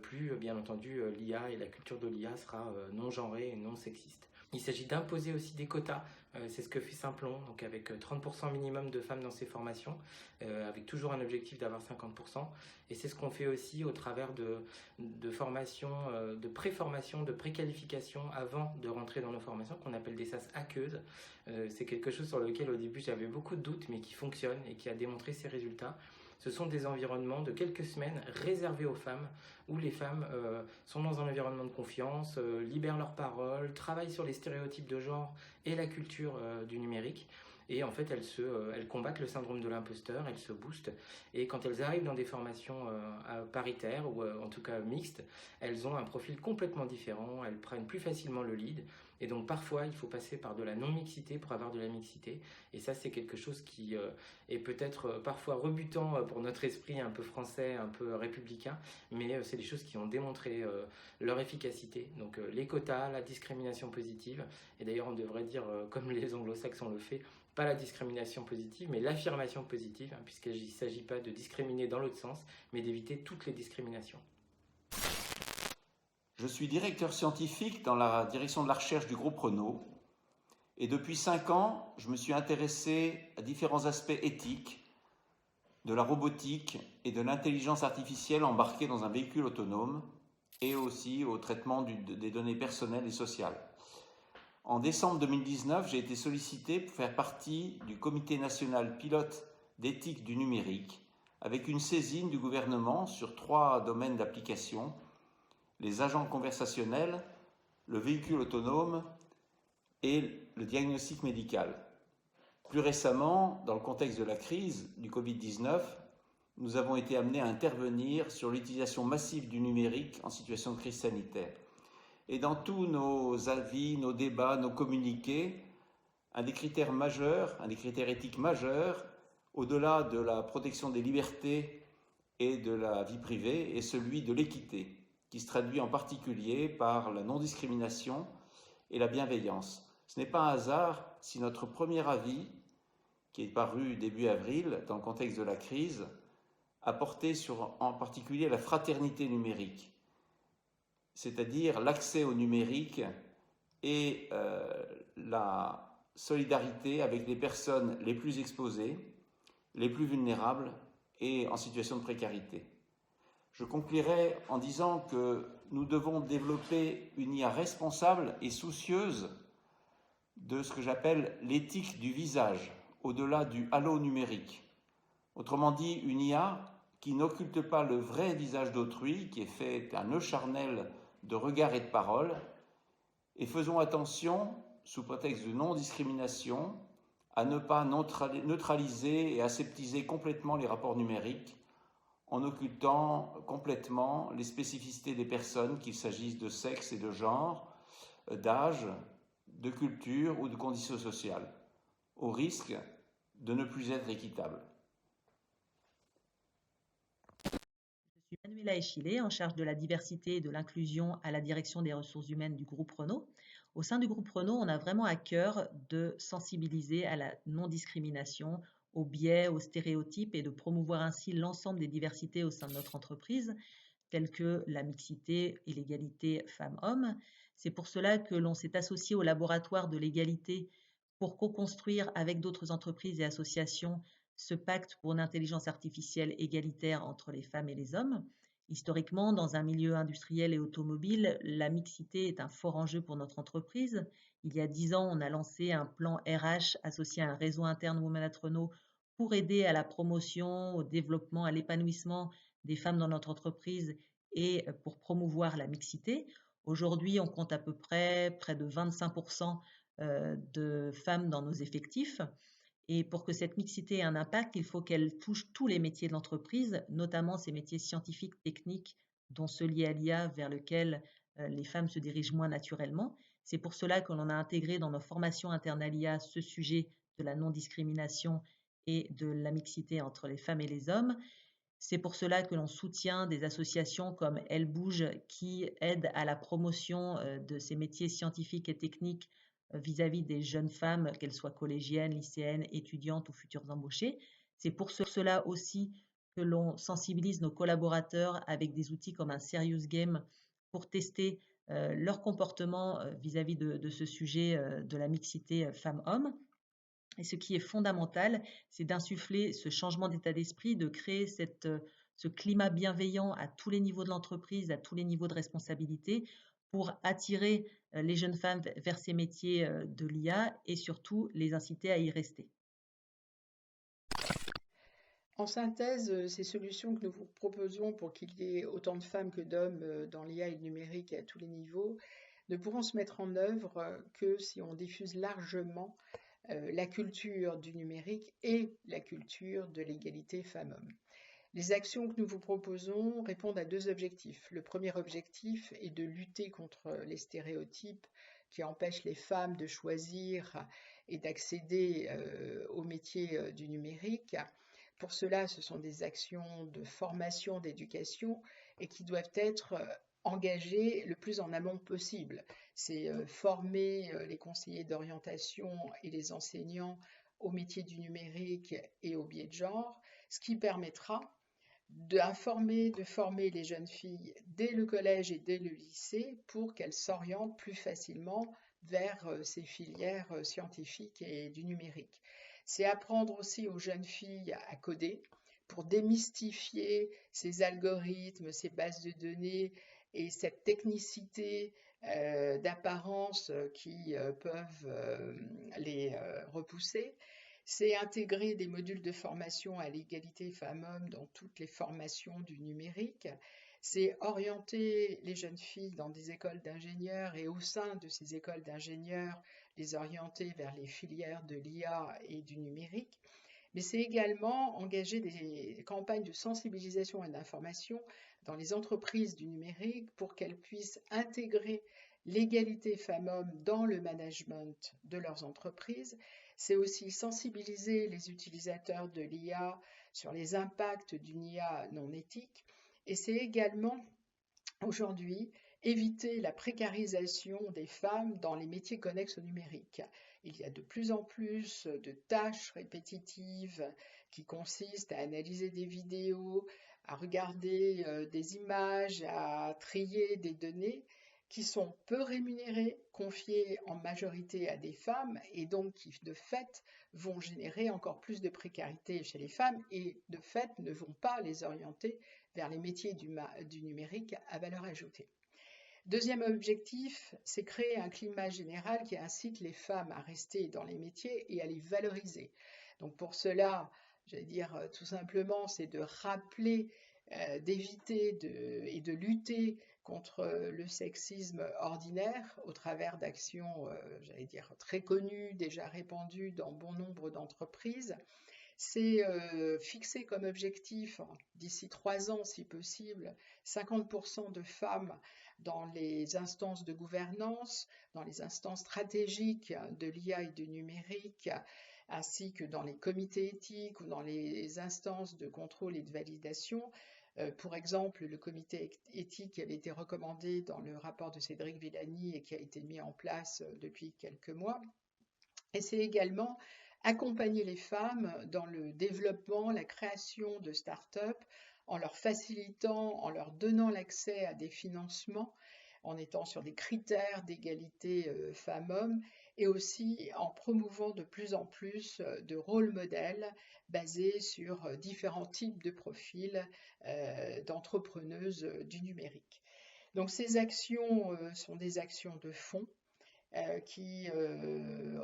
plus bien entendu l'IA et la culture de l'IA sera non genrée et non sexiste. Il s'agit d'imposer aussi des quotas, c'est ce que fait Simplon, donc avec 30% minimum de femmes dans ses formations, avec toujours un objectif d'avoir 50%. Et c'est ce qu'on fait aussi au travers de formations, de pré-formation, de préqualification avant de rentrer dans nos formations, qu'on appelle des SAS aqueuses. C'est quelque chose sur lequel au début j'avais beaucoup de doutes, mais qui fonctionne et qui a démontré ses résultats. Ce sont des environnements de quelques semaines réservés aux femmes, où les femmes sont dans un environnement de confiance, libèrent leur parole, travaillent sur les stéréotypes de genre et la culture du numérique. Et en fait, elles combattent le syndrome de l'imposteur, elles se boostent. Et quand elles arrivent dans des formations paritaires, ou en tout cas mixtes, elles ont un profil complètement différent, elles prennent plus facilement le lead. Et donc parfois, il faut passer par de la non-mixité pour avoir de la mixité. Et ça, c'est quelque chose qui est peut-être parfois rebutant pour notre esprit un peu français, un peu républicain. Mais c'est des choses qui ont démontré leur efficacité. Donc les quotas, la discrimination positive. Et d'ailleurs, on devrait dire, comme les anglo-saxons le font, pas la discrimination positive, mais l'affirmation positive, puisqu'il ne s'agit pas de discriminer dans l'autre sens, mais d'éviter toutes les discriminations. Je suis directeur scientifique dans la direction de la recherche du groupe Renault et depuis 5 ans, je me suis intéressé à différents aspects éthiques de la robotique et de l'intelligence artificielle embarquée dans un véhicule autonome et aussi au traitement des données personnelles et sociales. En décembre 2019, j'ai été sollicité pour faire partie du Comité national pilote d'éthique du numérique avec une saisine du gouvernement sur 3 domaines d'application: les agents conversationnels, le véhicule autonome et le diagnostic médical. Plus récemment, dans le contexte de la crise du Covid-19, nous avons été amenés à intervenir sur l'utilisation massive du numérique en situation de crise sanitaire. Et dans tous nos avis, nos débats, nos communiqués, un des critères éthiques majeurs, au-delà de la protection des libertés et de la vie privée, est celui de l'équité, qui se traduit en particulier par la non-discrimination et la bienveillance. Ce n'est pas un hasard si notre premier avis, qui est paru début avril dans le contexte de la crise, a porté sur en particulier la fraternité numérique, c'est-à-dire l'accès au numérique et la solidarité avec les personnes les plus exposées, les plus vulnérables et en situation de précarité. Je conclurai en disant que nous devons développer une IA responsable et soucieuse de ce que j'appelle l'éthique du visage, au-delà du halo numérique. Autrement dit, une IA qui n'occulte pas le vrai visage d'autrui, qui est fait un nœud charnel de regard et de parole, et faisons attention, sous prétexte de non-discrimination, à ne pas neutraliser et aseptiser complètement les rapports numériques, en occultant complètement les spécificités des personnes, qu'il s'agisse de sexe et de genre, d'âge, de culture ou de conditions sociales, au risque de ne plus être équitable. Je suis Manuela Échillé, en charge de la diversité et de l'inclusion à la direction des ressources humaines du groupe Renault. Au sein du groupe Renault, on a vraiment à cœur de sensibiliser à la non-discrimination, aux biais, aux stéréotypes et de promouvoir ainsi l'ensemble des diversités au sein de notre entreprise, telles que la mixité et l'égalité femmes-hommes. C'est pour cela que l'on s'est associé au laboratoire de l'égalité pour co-construire avec d'autres entreprises et associations ce pacte pour une intelligence artificielle égalitaire entre les femmes et les hommes. Historiquement, dans un milieu industriel et automobile, la mixité est un fort enjeu pour notre entreprise. Il y a 10 ans, on a lancé un plan RH associé à un réseau interne Women at Renault pour aider à la promotion, au développement, à l'épanouissement des femmes dans notre entreprise et pour promouvoir la mixité. Aujourd'hui, on compte à peu près de 25% de femmes dans nos effectifs. Et pour que cette mixité ait un impact, il faut qu'elle touche tous les métiers de l'entreprise, notamment ces métiers scientifiques, techniques, dont ceux liés à l'IA, vers lesquels les femmes se dirigent moins naturellement. C'est pour cela que l'on a intégré dans nos formations internes à l'IA ce sujet de la non-discrimination et de la mixité entre les femmes et les hommes. C'est pour cela que l'on soutient des associations comme Elle Bouge qui aident à la promotion de ces métiers scientifiques et techniques vis-à-vis des jeunes femmes, qu'elles soient collégiennes, lycéennes, étudiantes ou futures embauchées. C'est pour cela aussi que l'on sensibilise nos collaborateurs avec des outils comme un Serious Game pour tester leur comportement vis-à-vis de ce sujet de la mixité femmes-hommes. Et ce qui est fondamental, c'est d'insuffler ce changement d'état d'esprit, de créer ce climat bienveillant à tous les niveaux de l'entreprise, à tous les niveaux de responsabilité, pour attirer les jeunes femmes vers ces métiers de l'IA et surtout les inciter à y rester. En synthèse, ces solutions que nous vous proposons pour qu'il y ait autant de femmes que d'hommes dans l'IA et le numérique à tous les niveaux ne pourront se mettre en œuvre que si on diffuse largement la culture du numérique et la culture de l'égalité femmes-hommes. Les actions que nous vous proposons répondent à 2 objectifs. Le premier objectif est de lutter contre les stéréotypes qui empêchent les femmes de choisir et d'accéder aux métiers du numérique. Pour cela, ce sont des actions de formation, d'éducation et qui doivent être engagées le plus en amont possible. C'est former les conseillers d'orientation et les enseignants au métier du numérique et au biais de genre, ce qui permettra de former les jeunes filles dès le collège et dès le lycée pour qu'elles s'orientent plus facilement vers ces filières scientifiques et du numérique. C'est apprendre aussi aux jeunes filles à coder pour démystifier ces algorithmes, ces bases de données et cette technicité d'apparence qui peuvent les repousser. C'est intégrer des modules de formation à l'égalité femmes-hommes dans toutes les formations du numérique. C'est orienter les jeunes filles dans des écoles d'ingénieurs et au sein de ces écoles d'ingénieurs, les orienter vers les filières de l'IA et du numérique. Mais c'est également engager des campagnes de sensibilisation et d'information dans les entreprises du numérique pour qu'elles puissent intégrer l'égalité femmes-hommes dans le management de leurs entreprises. C'est aussi sensibiliser les utilisateurs de l'IA sur les impacts d'une IA non éthique. Et c'est également, aujourd'hui, éviter la précarisation des femmes dans les métiers connexes au numérique. Il y a de plus en plus de tâches répétitives qui consistent à analyser des vidéos, à regarder des images, à trier des données qui sont peu rémunérées, confiées en majorité à des femmes et donc qui de fait vont générer encore plus de précarité chez les femmes et de fait ne vont pas les orienter vers les métiers du numérique à valeur ajoutée. Deuxième objectif, c'est créer un climat général qui incite les femmes à rester dans les métiers et à les valoriser. Donc pour cela, j'allais dire tout simplement, c'est de rappeler, d'éviter et de lutter contre le sexisme ordinaire au travers d'actions, j'allais dire, très connues, déjà répandues dans bon nombre d'entreprises. c'est fixer comme objectif, d'ici 3 ans si possible, 50% de femmes dans les instances de gouvernance, dans les instances stratégiques de l'IA et du numérique, ainsi que dans les comités éthiques ou dans les instances de contrôle et de validation. Pour exemple, le comité éthique qui avait été recommandé dans le rapport de Cédric Villani et qui a été mis en place depuis quelques mois. Et c'est également accompagner les femmes dans le développement, la création de start-up, en leur facilitant, en leur donnant l'accès à des financements, en étant sur des critères d'égalité femmes-hommes, et aussi en promouvant de plus en plus de rôles modèles basés sur différents types de profils d'entrepreneuses du numérique. Donc ces actions sont des actions de fond qui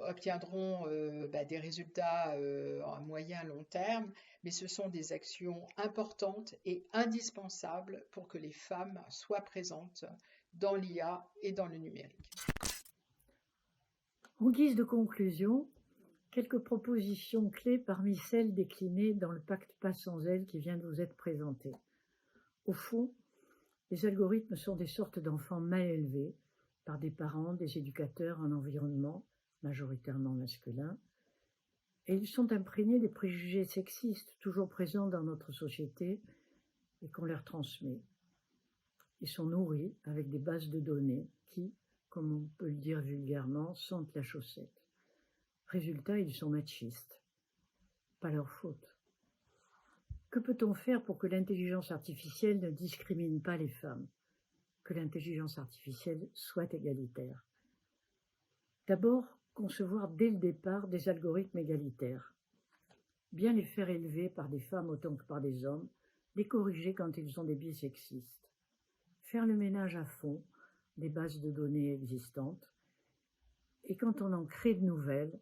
obtiendront des résultats à moyen long terme, mais ce sont des actions importantes et indispensables pour que les femmes soient présentes dans l'IA et dans le numérique. En guise de conclusion, quelques propositions clés parmi celles déclinées dans le pacte Pas sans elle qui vient de vous être présenté. Au fond, les algorithmes sont des sortes d'enfants mal élevés par des parents, des éducateurs en environnement, majoritairement masculin, et ils sont imprégnés des préjugés sexistes toujours présents dans notre société et qu'on leur transmet. Ils sont nourris avec des bases de données qui, comme on peut le dire vulgairement, sentent la chaussette. Résultat, ils sont machistes. Pas leur faute. Que peut-on faire pour que l'intelligence artificielle ne discrimine pas les femmes ? Que l'intelligence artificielle soit égalitaire. D'abord, concevoir dès le départ des algorithmes égalitaires. Bien les faire élever par des femmes autant que par des hommes, les corriger quand ils ont des biais sexistes. Faire le ménage à fond des bases de données existantes et quand on en crée de nouvelles,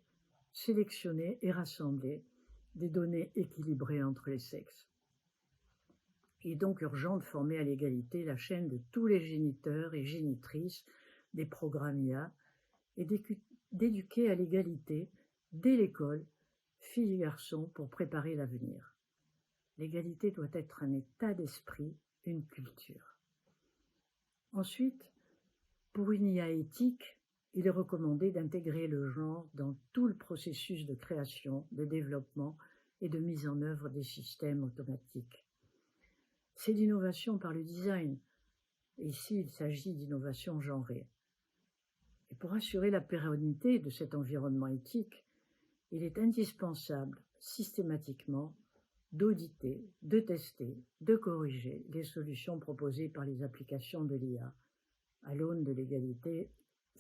sélectionner et rassembler des données équilibrées entre les sexes. Il est donc urgent de former à l'égalité la chaîne de tous les géniteurs et génitrices des programmes IA et d'éduquer à l'égalité dès l'école, filles et garçons, pour préparer l'avenir. L'égalité doit être un état d'esprit, une culture. Ensuite, pour une IA éthique, il est recommandé d'intégrer le genre dans tout le processus de création, de développement et de mise en œuvre des systèmes automatiques. C'est l'innovation par le design. Et ici, il s'agit d'innovation genrée. Et pour assurer la pérennité de cet environnement éthique, il est indispensable, systématiquement, d'auditer, de tester, de corriger les solutions proposées par les applications de l'IA, à l'aune de l'égalité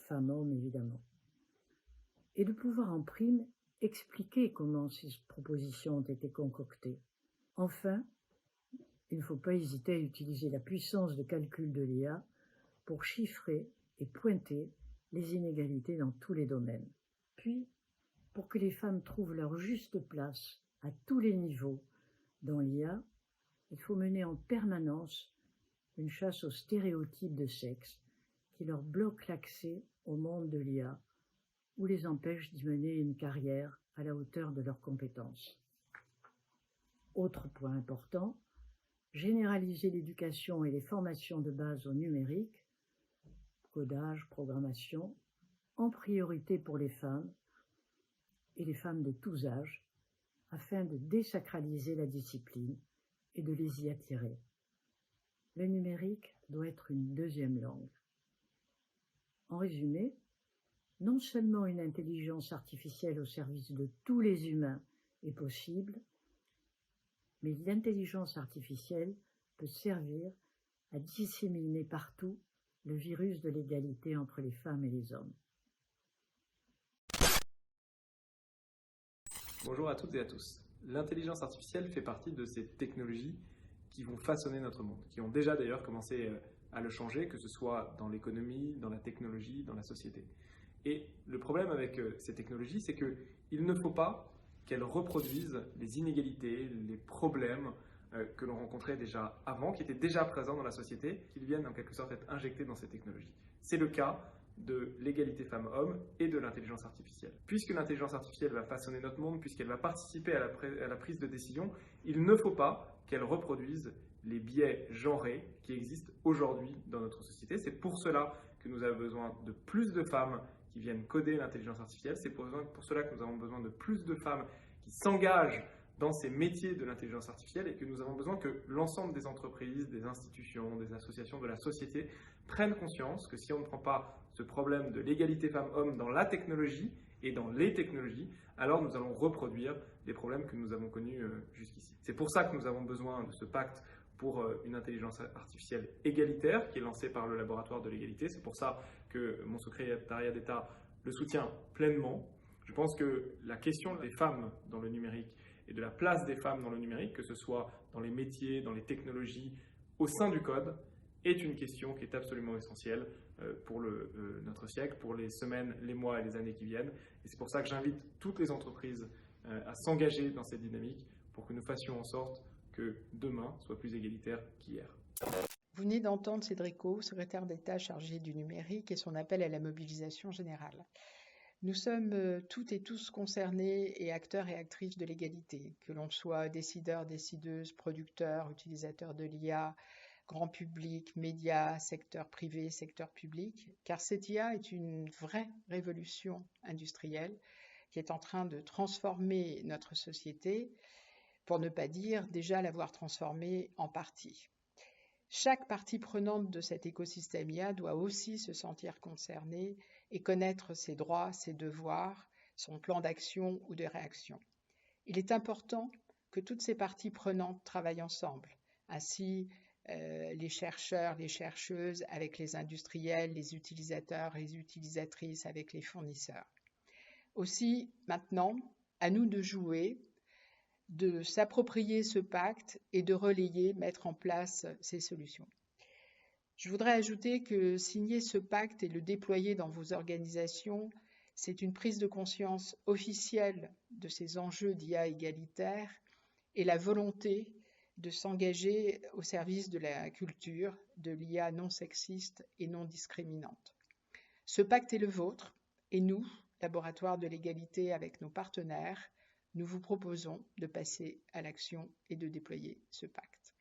femmes-hommes évidemment. Et de pouvoir en prime expliquer comment ces propositions ont été concoctées. Enfin, il ne faut pas hésiter à utiliser la puissance de calcul de l'IA pour chiffrer et pointer les inégalités dans tous les domaines. Puis, pour que les femmes trouvent leur juste place à tous les niveaux dans l'IA, il faut mener en permanence une chasse aux stéréotypes de sexe qui leur bloquent l'accès au monde de l'IA ou les empêchent d'y mener une carrière à la hauteur de leurs compétences. Autre point important, généraliser l'éducation et les formations de base au numérique, codage, programmation, en priorité pour les femmes et les femmes de tous âges, afin de désacraliser la discipline et de les y attirer. Le numérique doit être une deuxième langue. En résumé, non seulement une intelligence artificielle au service de tous les humains est possible, mais l'intelligence artificielle peut servir à disséminer partout le virus de l'égalité entre les femmes et les hommes. Bonjour à toutes et à tous. L'intelligence artificielle fait partie de ces technologies qui vont façonner notre monde, qui ont déjà d'ailleurs commencé à le changer, que ce soit dans l'économie, dans la technologie, dans la société. Et le problème avec ces technologies, c'est qu'il ne faut pas qu'elles reproduisent les inégalités, les problèmes que l'on rencontrait déjà avant, qui étaient déjà présents dans la société, qu'ils viennent en quelque sorte être injectés dans ces technologies. C'est le cas de l'égalité femmes-hommes et de l'intelligence artificielle. Puisque l'intelligence artificielle va façonner notre monde, puisqu'elle va participer à la prise de décision, il ne faut pas qu'elle reproduise les biais genrés qui existent aujourd'hui dans notre société. C'est pour cela que nous avons besoin de plus de femmes qui viennent coder l'intelligence artificielle. C'est pour cela que nous avons besoin de plus de femmes qui s'engagent dans ces métiers de l'intelligence artificielle et que nous avons besoin que l'ensemble des entreprises, des institutions, des associations de la société prennent conscience que si on ne prend pas ce problème de l'égalité femmes-hommes dans la technologie et dans les technologies, alors nous allons reproduire les problèmes que nous avons connus jusqu'ici. C'est pour ça que nous avons besoin de ce pacte pour une intelligence artificielle égalitaire qui est lancé par le laboratoire de l'égalité. C'est pour ça que mon secrétariat d'État le soutient pleinement. Je pense que la question des femmes dans le numérique et de la place des femmes dans le numérique, que ce soit dans les métiers, dans les technologies, au sein du code, est une question qui est absolument essentielle pour notre siècle, pour les semaines, les mois et les années qui viennent. Et c'est pour ça que j'invite toutes les entreprises à s'engager dans cette dynamique pour que nous fassions en sorte que demain soit plus égalitaire qu'hier. Vous venez d'entendre Cédric O, secrétaire d'État chargé du numérique, et son appel à la mobilisation générale. Nous sommes toutes et tous concernés et acteurs et actrices de l'égalité, que l'on soit décideurs, décideuses, producteurs, utilisateurs de l'IA, grand public, médias, secteur privé, secteur public, car cette IA est une vraie révolution industrielle qui est en train de transformer notre société, pour ne pas dire déjà l'avoir transformée en partie. Chaque partie prenante de cet écosystème IA doit aussi se sentir concernée et connaître ses droits, ses devoirs, son plan d'action ou de réaction. Il est important que toutes ces parties prenantes travaillent ensemble. Ainsi, les chercheurs, les chercheuses avec les industriels, les utilisateurs, les utilisatrices avec les fournisseurs. Aussi, maintenant, à nous de jouer, de s'approprier ce pacte et de relayer, mettre en place ces solutions. Je voudrais ajouter que signer ce pacte et le déployer dans vos organisations, c'est une prise de conscience officielle de ces enjeux d'IA égalitaire et la volonté de s'engager au service de la culture, de l'IA non sexiste et non discriminante. Ce pacte est le vôtre et nous, Laboratoire de l'égalité avec nos partenaires, nous vous proposons de passer à l'action et de déployer ce pacte.